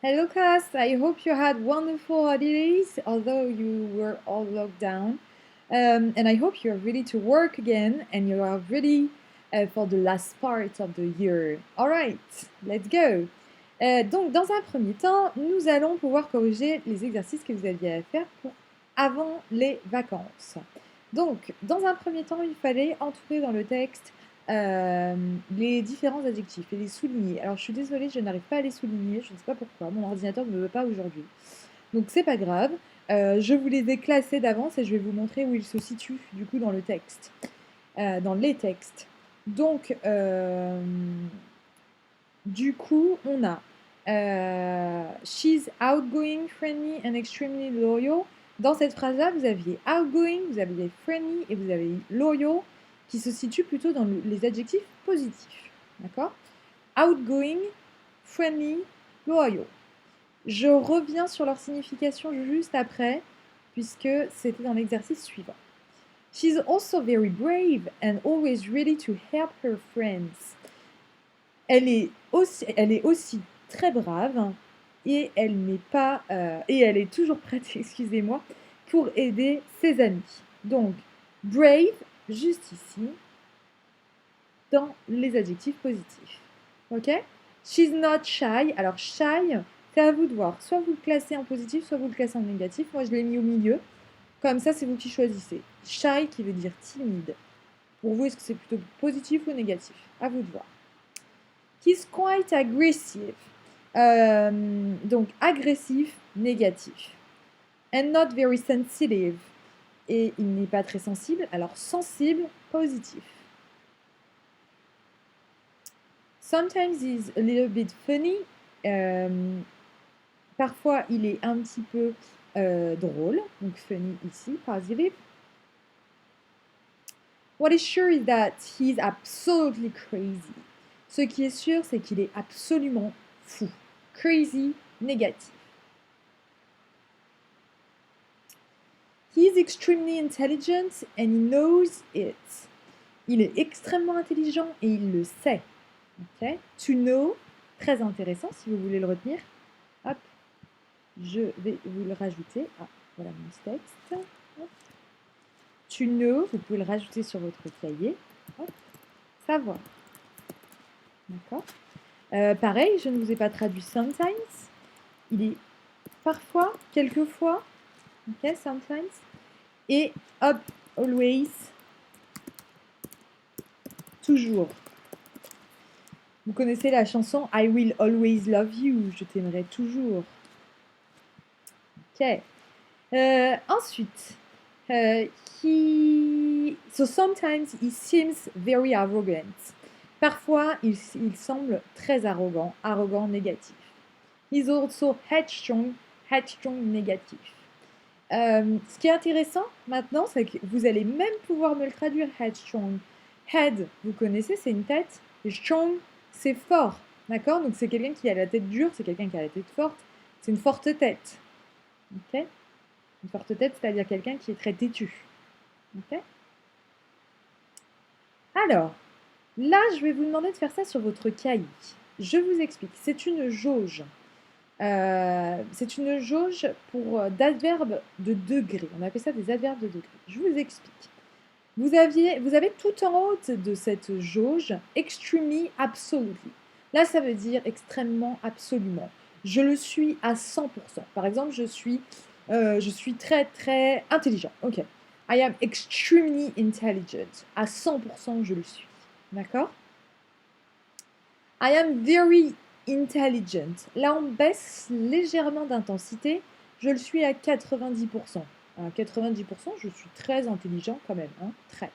Hello, class. I hope you had wonderful holidays, although you were all locked down. And I hope you're ready to work again and you are ready for the last part of the year. All right, let's go. Donc, dans un premier temps, nous allons pouvoir corriger les exercices que vous aviez à faire pour avant les vacances. Donc, dans un premier temps, il fallait entourer dans le texte les différents adjectifs et les souligner. Alors je suis désolée, je n'arrive pas à les souligner, je ne sais pas pourquoi, mon ordinateur ne me veut pas aujourd'hui. Donc c'est pas grave, je vous les ai classés d'avance et je vais vous montrer où ils se situent du coup dans le texte, dans les textes. Donc du coup on a she's outgoing, friendly and extremely loyal. Dans cette phrase-là, vous aviez outgoing, vous aviez friendly et vous avez loyal qui se situent plutôt dans les adjectifs positifs. D'accord? Outgoing, friendly, loyal. Je reviens sur leur signification juste après, puisque c'était dans l'exercice suivant. She's also very brave and always ready to help her friends. Elle est aussi très brave et elle n'est pas et elle est toujours prête, excusez-moi, pour aider ses amis. Donc brave juste ici dans les adjectifs positifs. OK? She's not shy. Alors shy, c'est à vous de voir. Soit vous le classez en positif, soit vous le classez en négatif. Moi, je l'ai mis au milieu. Comme ça, c'est vous qui choisissez. Shy qui veut dire timide. Pour vous, est-ce que c'est plutôt positif ou négatif? À vous de voir. He's quite aggressive. Donc agressif, négatif. And not very sensitive. Et il n'est pas très sensible. Alors sensible, positif. Sometimes he's a little bit funny. Parfois, il est un petit peu drôle. Donc funny ici, positive. What is sure is that he's absolutely crazy. Ce qui est sûr, c'est qu'il est absolument fou. Crazy, négatif. He is extremely intelligent and he knows it. Il est extrêmement intelligent et il le sait. Okay? To know, très intéressant si vous voulez le retenir. Hop, je vais vous le rajouter. Ah, voilà mon texte. Hop. To know, vous pouvez le rajouter sur votre cahier. Hop. Savoir. D'accord. Pareil, je ne vous ai pas traduit sometimes. Il est parfois, quelquefois. Ok, sometimes. Et hop, always. Toujours. Vous connaissez la chanson I will always love you. Je t'aimerai toujours. Ok. Ensuite, so sometimes he seems very arrogant. Parfois, il semble très arrogant, arrogant négatif. He's also headstrong, headstrong négatif. Ce qui est intéressant maintenant, c'est que vous allez même pouvoir me le traduire headstrong. Head, vous connaissez, c'est une tête. Et strong, c'est fort. D'accord? Donc c'est quelqu'un qui a la tête dure, c'est quelqu'un qui a la tête forte. C'est une forte tête. Ok? Une forte tête, c'est-à-dire quelqu'un qui est très têtu. Ok? Alors, là, je vais vous demander de faire ça sur votre cahier. Je vous explique. C'est une jauge. C'est une jauge d'adverbes de degrés. On appelle ça des adverbes de degrés. Je vous explique. Vous avez tout en haut de cette jauge extremely, absolutely. Là, ça veut dire extrêmement, absolument. Je le suis à 100%. Par exemple, je suis très, très intelligent. Ok. I am extremely intelligent. À 100%, je le suis. D'accord? I am very intelligent. Là, on baisse légèrement d'intensité. Je le suis à 90%. À 90%, je suis très intelligent quand même. Hein, très.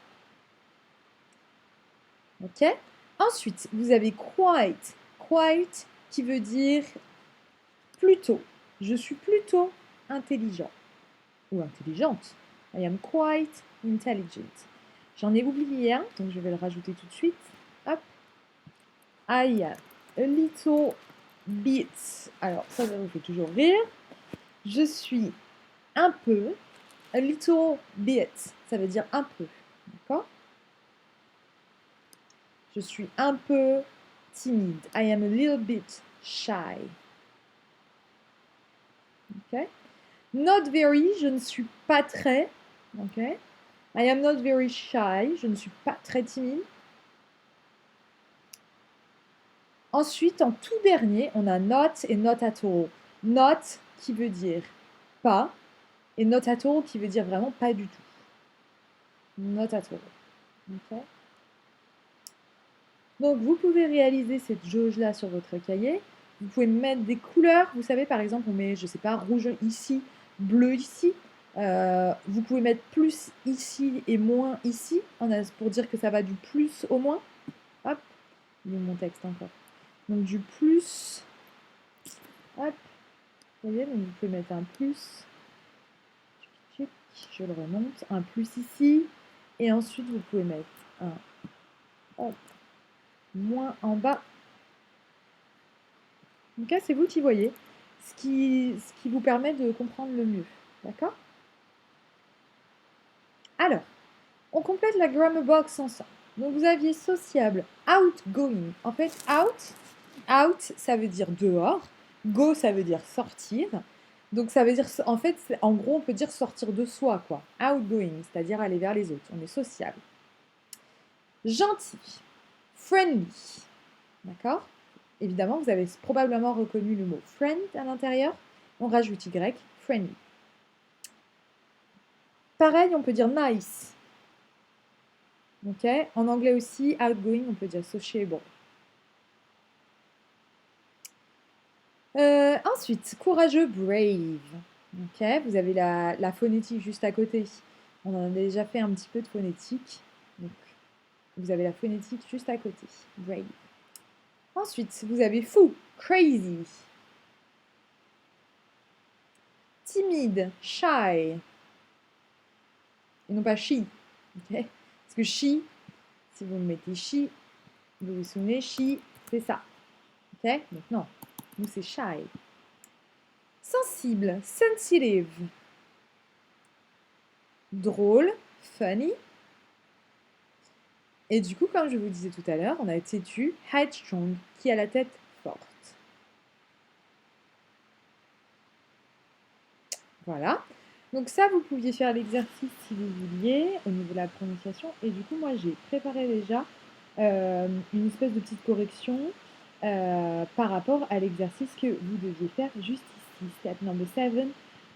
Ok? Ensuite, vous avez quite. Quite qui veut dire plutôt. Je suis plutôt intelligent. Ou intelligente. I am quite intelligent. J'en ai oublié un, donc je vais le rajouter tout de suite. Hop. I am a little bit. Alors, ça vous fait toujours rire. Je suis un peu. A little bit. Ça veut dire un peu. D'accord? Je suis un peu timide. I am a little bit shy. Ok. Not very, je ne suis pas très. Ok. I am not very shy, je ne suis pas très timide. Ensuite, en tout dernier, on a not et not at all. Not qui veut dire pas et not at all qui veut dire vraiment pas du tout. Not at all. Okay. Donc, vous pouvez réaliser cette jauge-là sur votre cahier. Vous pouvez mettre des couleurs. Vous savez, par exemple, on met, je ne sais pas, rouge ici, bleu ici. Vous pouvez mettre plus ici et moins ici, pour dire que ça va du plus au moins. Hop, il est mon texte encore. Donc du plus, hop, vous voyez, donc vous pouvez mettre un plus, je le remonte, un plus ici, et ensuite vous pouvez mettre un hop, moins en bas. Donc là, c'est vous qui voyez, ce qui vous permet de comprendre le mieux. D'accord? Alors, on complète la grammar box ensemble. Donc vous aviez sociable, outgoing. En fait, out, ça veut dire dehors. Go, ça veut dire sortir. Donc ça veut dire, en fait, en gros, on peut dire sortir de soi, quoi. Outgoing, c'est-à-dire aller vers les autres. On est sociable. Gentil, friendly. D'accord? Évidemment, vous avez probablement reconnu le mot friend à l'intérieur. On rajoute Y, friendly. Pareil, on peut dire nice. Ok? En anglais aussi, outgoing, on peut dire sociable. Ensuite, courageux, brave. Ok, vous avez la phonétique juste à côté. On en a déjà fait un petit peu de phonétique. Donc, vous avez la phonétique juste à côté. Brave. Ensuite, vous avez fou, crazy. Timide, shy. Et non pas she. Okay, parce que she, si vous mettez she, vous vous souvenez, she, c'est ça. Ok, donc non, nous c'est shy. Sensible, sensitive. Drôle, funny. Et du coup, comme je vous disais tout à l'heure, on a têtu, headstrong, qui a la tête forte. Voilà. Donc ça, vous pouviez faire l'exercice si vous vouliez, au niveau de la prononciation. Et du coup, moi, j'ai préparé déjà une espèce de petite correction par rapport à l'exercice que vous deviez faire juste ici, step number 7.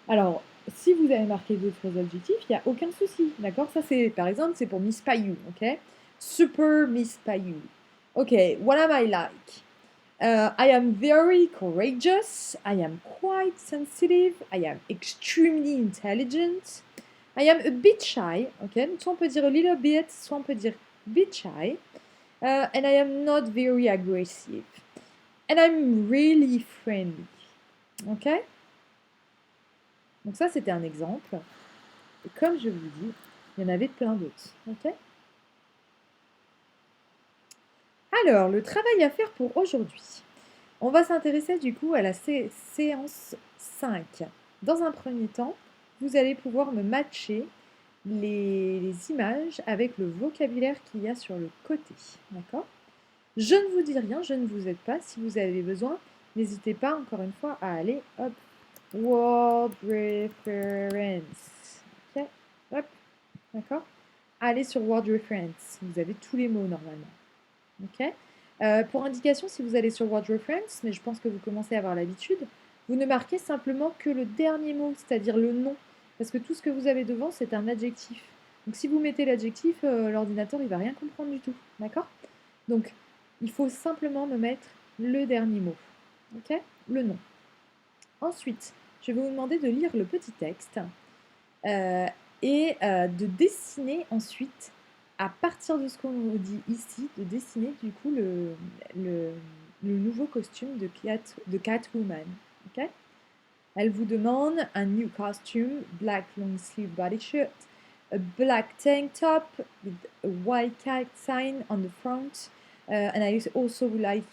Alors, si vous avez marqué d'autres adjectifs, il n'y a aucun souci, d'accord? Ça, c'est, par exemple, c'est pour Miss Payou, ok? Super Miss Payou. Ok, what am I like? I am very courageous. I am quite sensitive. I am extremely intelligent. I am a bit shy. Ok, donc soit on peut dire a little bit, soit on peut dire bit shy. And I am not very aggressive. And I'm really friendly. Ok? Donc ça, c'était un exemple. Et comme je vous dis, il y en avait plein d'autres. Ok? Alors, le travail à faire pour aujourd'hui. On va s'intéresser du coup à la séance 5. Dans un premier temps, vous allez pouvoir me matcher les images avec le vocabulaire qu'il y a sur le côté. D'accord? Je ne vous dis rien, je ne vous aide pas. Si vous avez besoin, n'hésitez pas encore une fois à aller, hop, word reference. Ok? Hop, d'accord? Allez sur word reference. Vous avez tous les mots normalement. Ok? Pour indication, si vous allez sur Word Reference, mais je pense que vous commencez à avoir l'habitude, vous ne marquez simplement que le dernier mot, c'est-à-dire le nom. Parce que tout ce que vous avez devant, c'est un adjectif. Donc si vous mettez l'adjectif, l'ordinateur, il ne va rien comprendre du tout. D'accord? Donc, il faut simplement me mettre le dernier mot. Ok? Le nom. Ensuite, je vais vous demander de lire le petit texte et de dessiner ensuite à partir de ce qu'on dit ici, de dessiner du coup le nouveau costume de Catwoman. Okay? Elle vous demande un new costume, black long sleeve body shirt, a black tank top with a white cat sign on the front, and I also like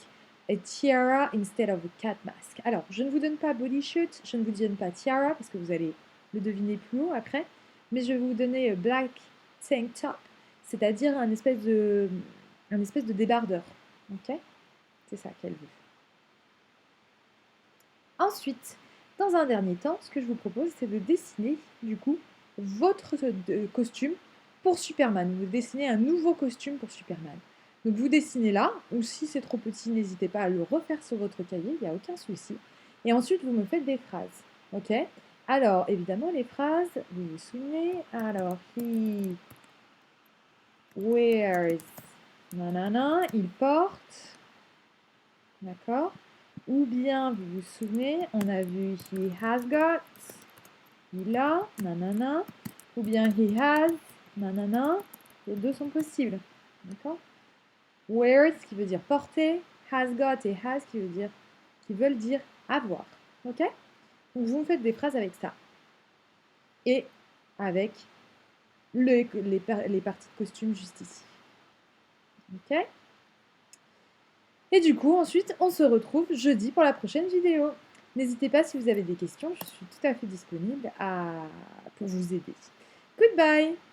a tiara instead of a cat mask. Alors, je ne vous donne pas body shirt, je ne vous donne pas tiara parce que vous allez le deviner plus haut après, mais je vais vous donner a black tank top, c'est-à-dire un espèce de débardeur. Ok? C'est ça qu'elle veut. Ensuite, Dans un dernier temps, ce que je vous propose, c'est de dessiner, du coup, votre costume pour Superman. Vous dessinez un nouveau costume pour Superman. Donc vous dessinez là, ou si c'est trop petit, n'hésitez pas à le refaire sur votre cahier, il n'y a aucun souci. Et ensuite, vous me faites des phrases, ok? Alors, évidemment, les phrases, vous vous souvenez? Alors, he wears, nanana, il porte, d'accord? Ou bien, vous vous souvenez, on a vu he has got, il a, nanana. Ou bien he has, nanana. Les deux sont possibles, d'accord? Wears qui veut dire porter, has got et has qui veulent dire avoir, ok? Donc vous me faites des phrases avec ça. Et avec les parties de costume juste ici. Ok? Et du coup, ensuite, on se retrouve jeudi pour la prochaine vidéo. N'hésitez pas si vous avez des questions, je suis tout à fait disponible pour vous aider. Goodbye!